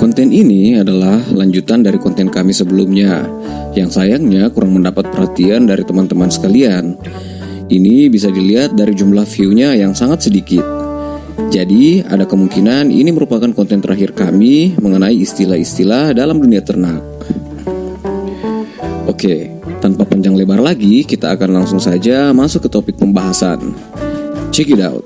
Konten ini adalah lanjutan dari konten kami sebelumnya, yang sayangnya kurang mendapat perhatian dari teman-teman sekalian. Ini bisa dilihat dari jumlah view-nya yang sangat sedikit. Jadi, ada kemungkinan ini merupakan konten terakhir kami mengenai istilah-istilah dalam dunia ternak. Oke, tanpa panjang lebar lagi, kita akan langsung saja masuk ke topik pembahasan. Check it out.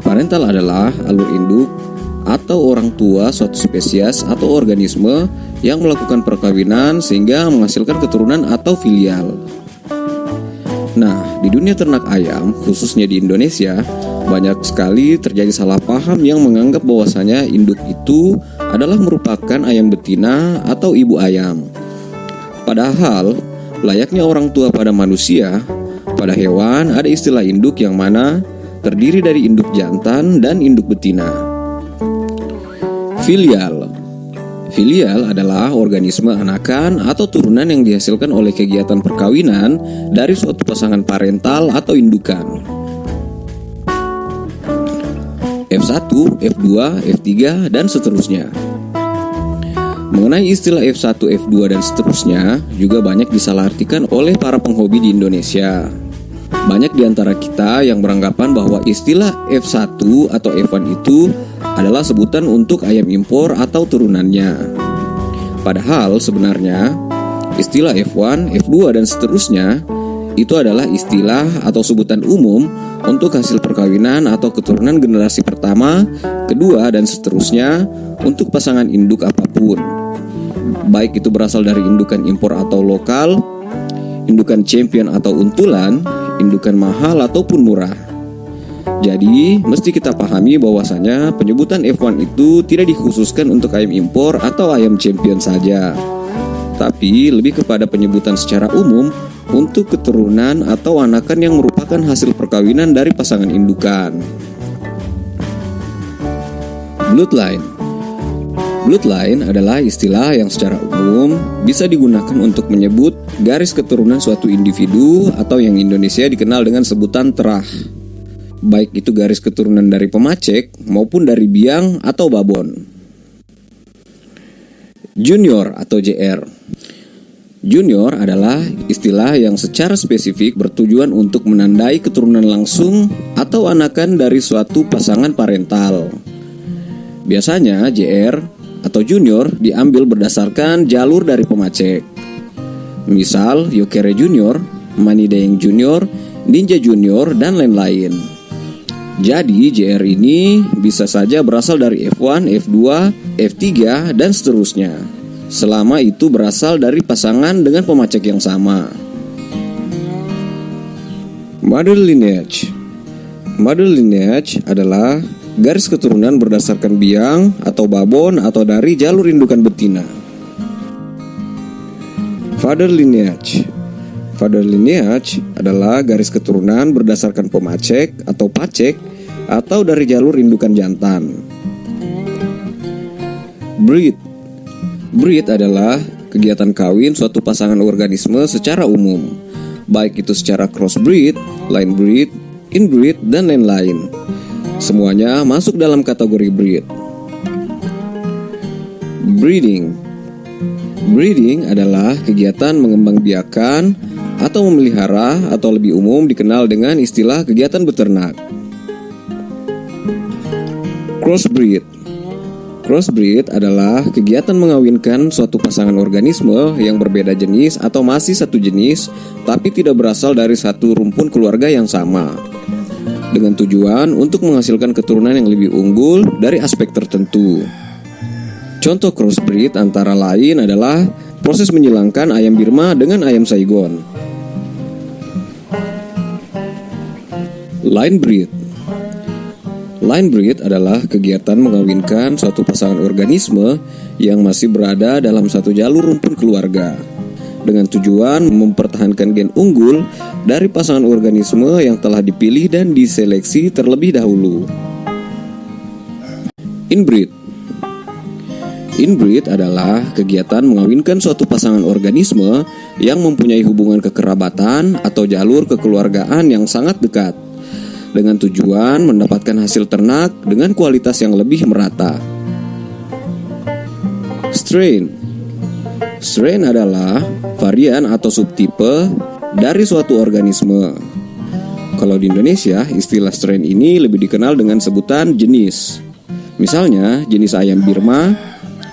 Parental adalah alur induk atau orang tua suatu spesies atau organisme yang melakukan perkawinan sehingga menghasilkan keturunan atau filial. Nah, di dunia ternak ayam, khususnya di Indonesia, banyak sekali terjadi salah paham yang menganggap bahwasanya induk itu adalah merupakan ayam betina atau ibu ayam. Padahal, layaknya orang tua pada manusia, pada hewan ada istilah induk yang mana terdiri dari induk jantan dan induk betina. Filial adalah organisme anakan atau turunan yang dihasilkan oleh kegiatan perkawinan dari suatu pasangan parental atau indukan. F1, F2, F3, dan seterusnya. Mengenai istilah F1, F2, dan seterusnya juga banyak disalahartikan oleh para penghobi di Indonesia. Banyak di antara kita yang beranggapan bahwa istilah F1 atau F1 itu adalah sebutan untuk ayam impor atau turunannya. Padahal sebenarnya istilah F1, F2, dan seterusnya itu adalah istilah atau sebutan umum untuk hasil perkawinan atau keturunan generasi pertama, kedua, dan seterusnya untuk pasangan induk apapun. Baik itu berasal dari indukan impor atau lokal, indukan champion atau untulan, indukan mahal ataupun murah. Jadi, mesti kita pahami bahwasanya penyebutan F1 itu tidak dikhususkan untuk ayam impor atau ayam champion saja, tapi lebih kepada penyebutan secara umum untuk keturunan atau anakan yang merupakan hasil perkawinan dari pasangan indukan. Bloodline adalah istilah yang secara umum bisa digunakan untuk menyebut garis keturunan suatu individu atau yang Indonesia dikenal dengan sebutan terah. Baik itu garis keturunan dari pemacek maupun dari biang atau babon. Junior atau JR. Junior adalah istilah yang secara spesifik bertujuan untuk menandai keturunan langsung atau anakan dari suatu pasangan parental. Biasanya JR atau junior diambil berdasarkan jalur dari pemacek. Misal Yokere Junior, Manidayeng Junior, Ninja Junior, dan lain-lain. Jadi JR ini bisa saja berasal dari F1, F2, F3, dan seterusnya, selama itu berasal dari pasangan dengan pemacek yang sama. Mother lineage adalah garis keturunan berdasarkan biang atau babon atau dari jalur indukan betina. Father lineage adalah garis keturunan berdasarkan pemacek atau pacek atau dari jalur indukan jantan. Breed adalah kegiatan kawin suatu pasangan organisme secara umum, baik itu secara crossbreed, line breed, inbreed, dan lain-lain. Semuanya masuk dalam kategori breed. Breeding adalah kegiatan mengembangbiakan atau memelihara atau lebih umum dikenal dengan istilah kegiatan beternak. Crossbreed adalah kegiatan mengawinkan suatu pasangan organisme yang berbeda jenis atau masih satu jenis tapi tidak berasal dari satu rumpun keluarga yang sama, dengan tujuan untuk menghasilkan keturunan yang lebih unggul dari aspek tertentu. Contoh crossbreed antara lain adalah proses menyilangkan ayam Birma dengan ayam Saigon. Line breed adalah kegiatan mengawinkan suatu pasangan organisme yang masih berada dalam satu jalur rumpun keluarga dengan tujuan mempertahankan gen unggul dari pasangan organisme yang telah dipilih dan diseleksi terlebih dahulu. Inbreed. Inbreed adalah kegiatan mengawinkan suatu pasangan organisme yang mempunyai hubungan kekerabatan atau jalur kekeluargaan yang sangat dekat dengan tujuan mendapatkan hasil ternak dengan kualitas yang lebih merata. Strain. Strain adalah varian atau subtipe dari suatu organisme. Kalau di Indonesia, istilah strain ini lebih dikenal dengan sebutan jenis. Misalnya, jenis ayam Birma,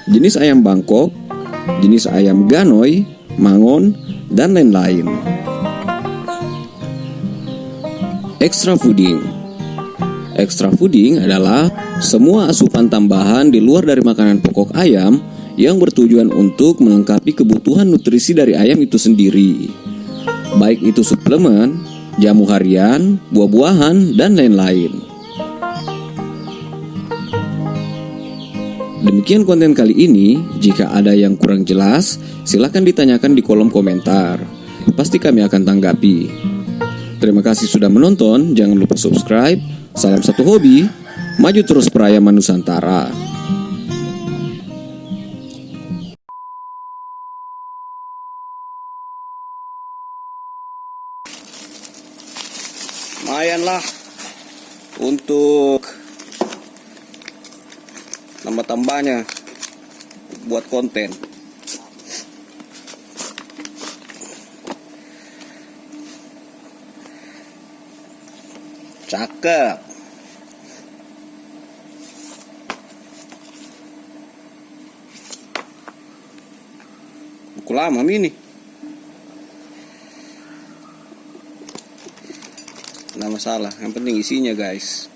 jenis ayam Bangkok, jenis ayam Ganoi, Mangon, dan lain-lain. Extra fooding. Extra fooding adalah semua asupan tambahan di luar dari makanan pokok ayam yang bertujuan untuk melengkapi kebutuhan nutrisi dari ayam itu sendiri. Baik itu suplemen, jamu harian, buah-buahan, dan lain-lain. Demikian konten kali ini. Jika ada yang kurang jelas, silakan ditanyakan di kolom komentar. Pasti kami akan tanggapi. Terima kasih sudah menonton, jangan lupa subscribe. Salam satu hobi, maju terus perayaman Nusantara. Lumayanlah untuk tambah-tambahnya buat konten. Cakep. Buku lama ini. Nggak masalah, yang penting isinya guys.